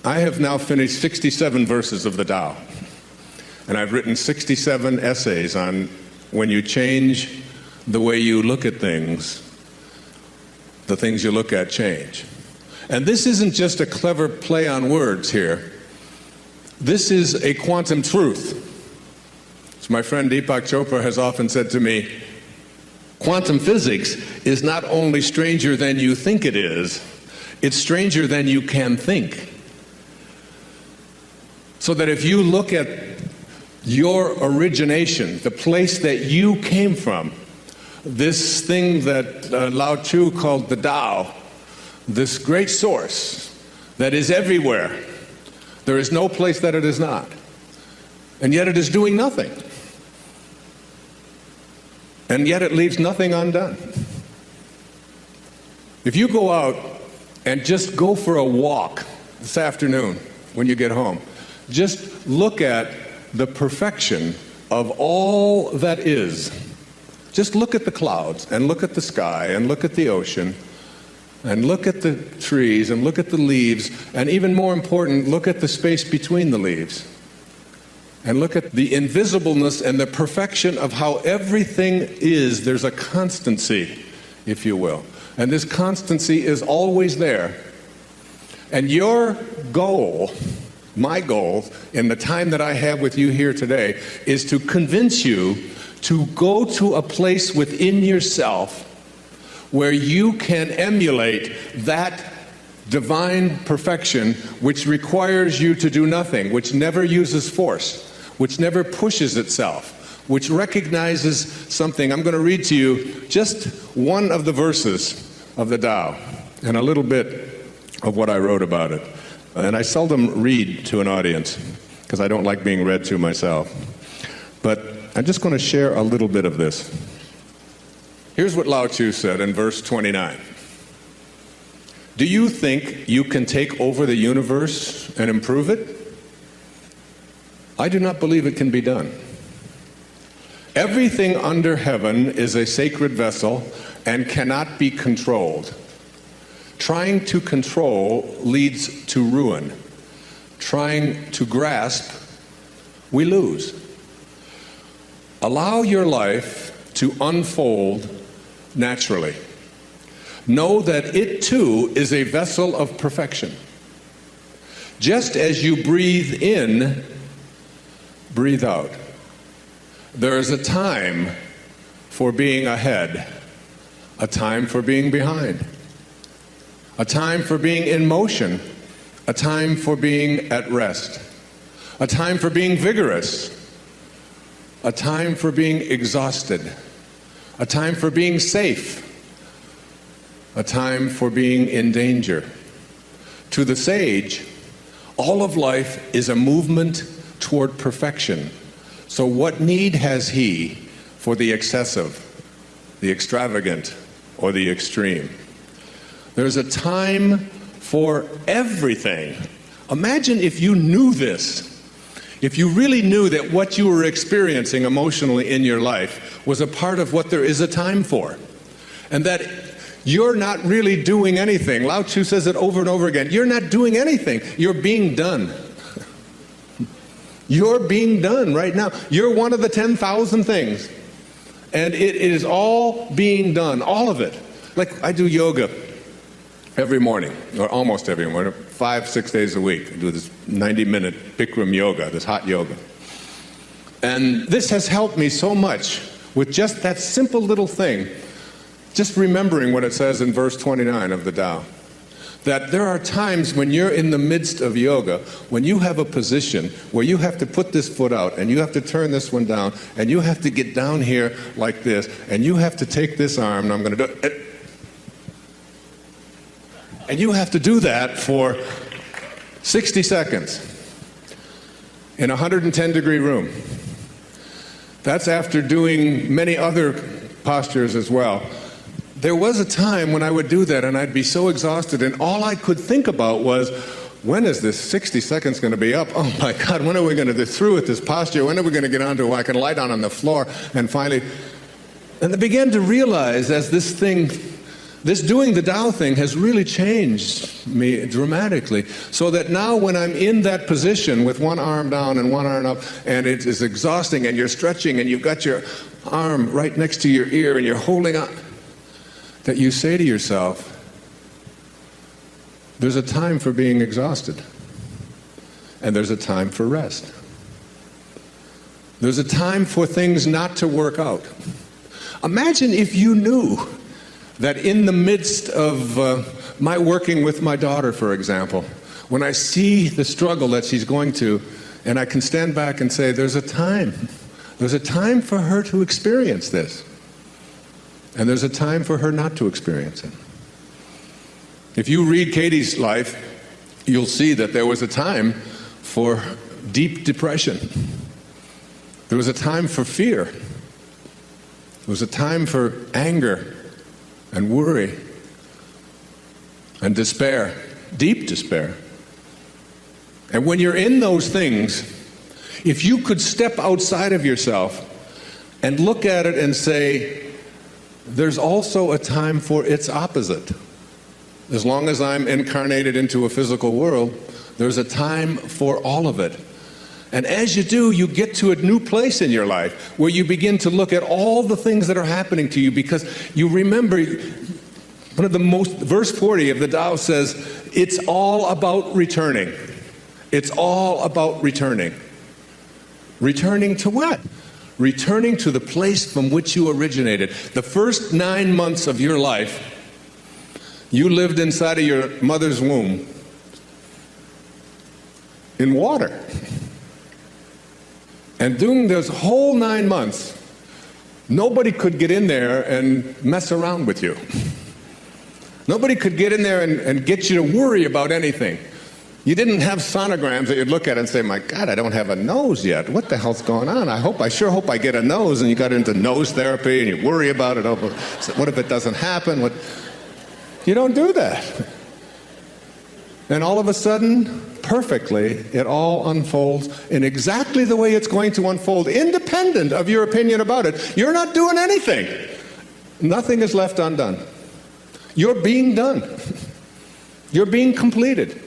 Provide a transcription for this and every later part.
I have now finished 67 verses of the Tao, and I've written 67 essays on when you change the way you look at things, the things you look at change. And this isn't just a clever play on words here. This is a quantum truth. As my friend Deepak Chopra has often said to me, quantum physics is not only stranger than you think it is, it's stranger than you can think. So that if you look at your origination, the place that you came from, this thing that Lao Tzu called the Tao, this great source that is everywhere, there is no place that it is not. And yet it is doing nothing. And yet it leaves nothing undone. If you go out and just go for a walk this afternoon when you get home, just look at the perfection of all that is. Just look at the clouds and look at the sky and look at the ocean and look at the trees and look at the leaves, and even more important, look at the space between the leaves. And look at the invisibleness and the perfection of how everything is. There's a constancy, if you will. And this constancy is always there. And your goal, my goal, in the time that I have with you here today, is to convince you to go to a place within yourself where you can emulate that divine perfection which requires you to do nothing, which never uses force, which never pushes itself, which recognizes something. I'm going to read to you just one of the verses of the Tao and a little bit of what I wrote about it. And I seldom read to an audience because I don't like being read to myself. But I'm just going to share a little bit of this. Here's what Lao Tzu said in verse 29. Do you think you can take over the universe and improve it? I do not believe it can be done. Everything under heaven is a sacred vessel and cannot be controlled. Trying to control leads to ruin. Trying to grasp, we lose. Allow your life to unfold naturally. Know that it too is a vessel of perfection. Just as you breathe in, breathe out. There is a time for being ahead, a time for being behind, a time for being in motion, a time for being at rest, a time for being vigorous, a time for being exhausted, a time for being safe, a time for being in danger. To the sage, all of life is a movement toward perfection. So what need has he for the excessive, the extravagant, or the extreme? There's a time for everything. Imagine if you knew this. If you really knew that what you were experiencing emotionally in your life was a part of what there is a time for, and that you're not really doing anything. Lao Tzu says it over and over again. You're not doing anything. You're being done. You're being done right now. You're one of the 10,000 things. And it is all being done, all of it. Like I do yoga every morning, or almost every morning, 5-6 days a week. I do this 90-minute Bikram yoga, this hot yoga. And this has helped me so much with just that simple little thing, just remembering what it says in verse 29 of the Tao. That there are times when you're in the midst of yoga, when you have a position where you have to put this foot out, and you have to turn this one down, and you have to get down here like this, and you have to take this arm, and I'm going to do it. And you have to do that for 60 seconds in a 110-degree room. That's after doing many other postures as well. There was a time when I would do that and I'd be so exhausted, and all I could think about was, when is this 60 seconds going to be up? Oh my God, when are we going to get through with this posture? When are we going to get onto where I can lie down on the floor? And finally, and I began to realize as this thing This doing the Tao thing has really changed me dramatically, so that now when I'm in that position with one arm down and one arm up, and it is exhausting, and you're stretching, and you've got your arm right next to your ear, and you're holding on, that you say to yourself, there's a time for being exhausted, and there's a time for rest. There's a time for things not to work out. Imagine if you knew that in the midst of my working with my daughter, for example, when I see the struggle that she's going to, and I can stand back and say, there's a time for her to experience this, and there's a time for her not to experience it. If you read Katie's life, you'll see that there was a time for deep depression. There was a time for fear. There was a time for anger and worry and despair, deep despair. And when you're in those things, if you could step outside of yourself and look at it and say, there's also a time for its opposite. As long as I'm incarnated into a physical world, there's a time for all of it. And as you do, you get to a new place in your life where you begin to look at all the things that are happening to you, because you remember verse 40 of the Tao says, it's all about returning. It's all about returning. Returning to what? Returning to the place from which you originated. The first 9 months of your life, you lived inside of your mother's womb in water. And during those whole 9 months, nobody could get in there and mess around with you. Nobody could get in there and get you to worry about anything. You didn't have sonograms that you'd look at and say, my God, I don't have a nose yet. What the hell's going on? I sure hope I get a nose. And you got into nose therapy and you worry about it. Oh, what if it doesn't happen? You don't do that. And all of a sudden, perfectly, it all unfolds in exactly the way it's going to unfold, independent of your opinion about it. You're not doing anything. Nothing is left undone. You're being done. You're being completed.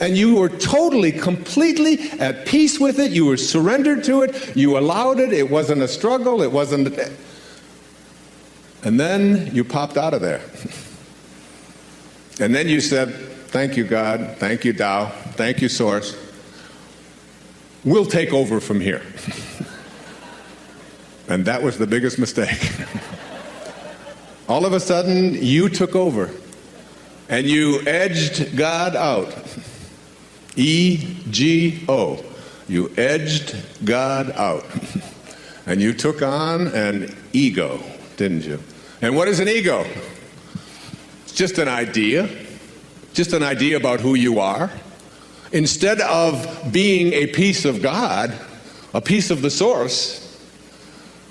And you were totally, completely at peace with it. You were surrendered to it. You allowed it. It wasn't a struggle. It wasn't. And then you popped out of there. And then you said, thank you, God. Thank you, Tao. Thank you, Source. We'll take over from here. And that was the biggest mistake. All of a sudden, you took over. And you edged God out. E-G-O. You edged God out. And you took on an ego, didn't you? And what is an ego? It's just an idea. Just an idea about who you are. Instead of being a piece of God, a piece of the Source,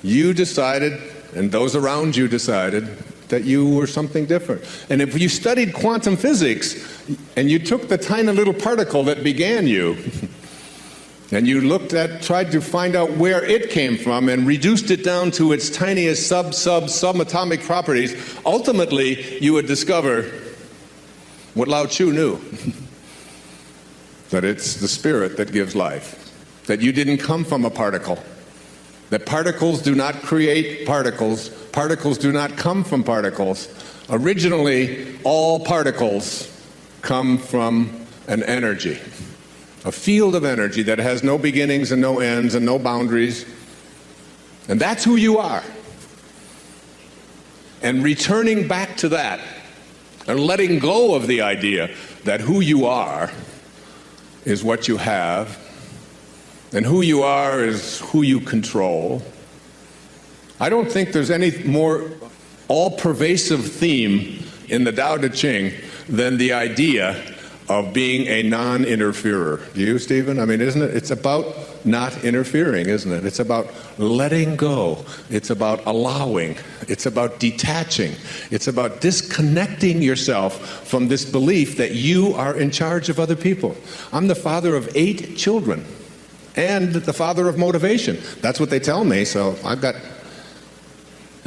you decided, and those around you decided, that you were something different. And if you studied quantum physics, and you took the tiny little particle that began you, and you tried to find out where it came from and reduced it down to its tiniest subatomic properties, ultimately you would discover what Lao Tzu knew, that it's the spirit that gives life, that you didn't come from a particle, that particles do not create particles, particles do not come from particles. Originally, all particles come from an energy, a field of energy that has no beginnings and no ends and no boundaries. And that's who you are. And returning back to that and letting go of the idea that who you are is what you have and who you are is who you control. I don't think there's any more all-pervasive theme in the Tao Te Ching than the idea of being a non-interferer. Do you, Stephen? I mean, isn't it? It's about not interfering, isn't it? It's about letting go. It's about allowing. It's about detaching. It's about disconnecting yourself from this belief that you are in charge of other people. I'm the father of 8 children and the father of motivation. That's what they tell me, so I've got...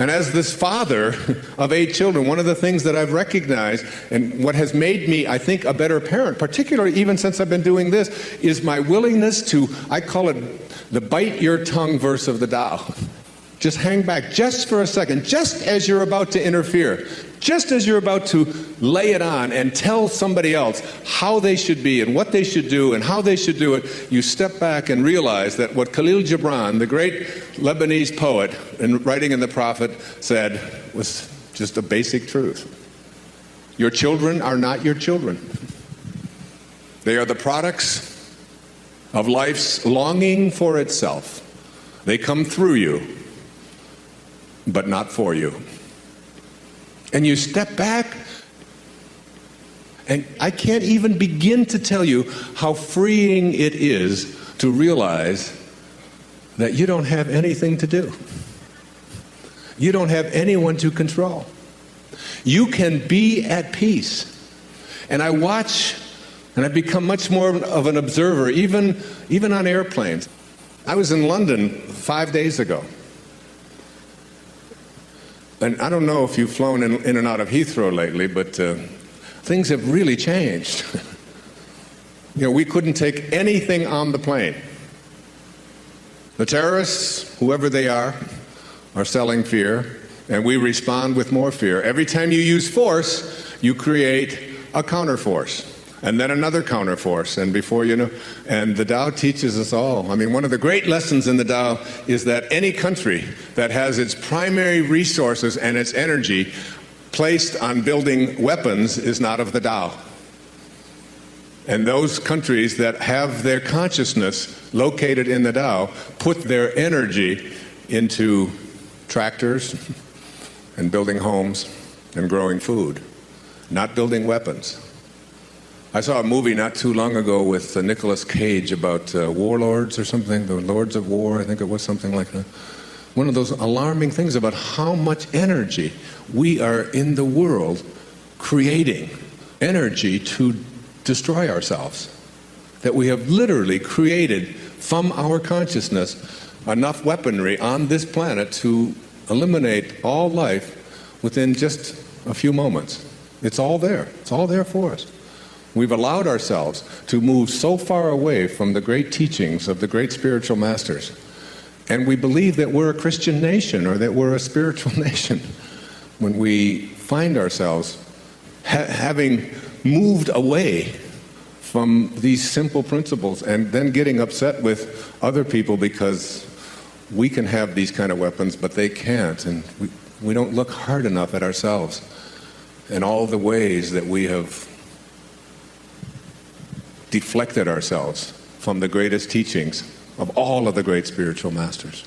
And as this father of 8 children, one of the things that I've recognized and what has made me, I think, a better parent, particularly even since I've been doing this, is my willingness to, I call it the bite your tongue verse of the Tao. Just hang back just for a second, just as you're about to interfere, just as you're about to lay it on and tell somebody else how they should be and what they should do and how they should do it, you step back and realize that what Khalil Gibran, the great Lebanese poet, writing in The Prophet, said was just a basic truth. Your children are not your children. They are the products of life's longing for itself. They come through you, but not for you. And you step back, and I can't even begin to tell you how freeing it is to realize that you don't have anything to do. You don't have anyone to control. You can be at peace. And I watch, and I've become much more of an observer, even on airplanes. I was in London 5 days ago. And I don't know if you've flown in and out of Heathrow lately, but things have really changed. We couldn't take anything on the plane. The terrorists, whoever they are selling fear, and we respond with more fear. Every time you use force, you create a counterforce, and then another counterforce, and before you know, and the Tao teaches us all. I mean, one of the great lessons in the Tao is that any country that has its primary resources and its energy placed on building weapons is not of the Tao. And those countries that have their consciousness located in the Tao put their energy into tractors and building homes and growing food, not building weapons. I saw a movie not too long ago with Nicolas Cage about warlords or something, the Lords of War, I think it was something like that. One of those alarming things about how much energy we are in the world creating, energy to destroy ourselves. That we have literally created from our consciousness enough weaponry on this planet to eliminate all life within just a few moments. It's all there. It's all there for us. We've allowed ourselves to move so far away from the great teachings of the great spiritual masters. And we believe that we're a Christian nation or that we're a spiritual nation when we find ourselves having moved away from these simple principles and then getting upset with other people because we can have these kind of weapons, but they can't. And we don't look hard enough at ourselves and all the ways that we have deflected ourselves from the greatest teachings of all of the great spiritual masters.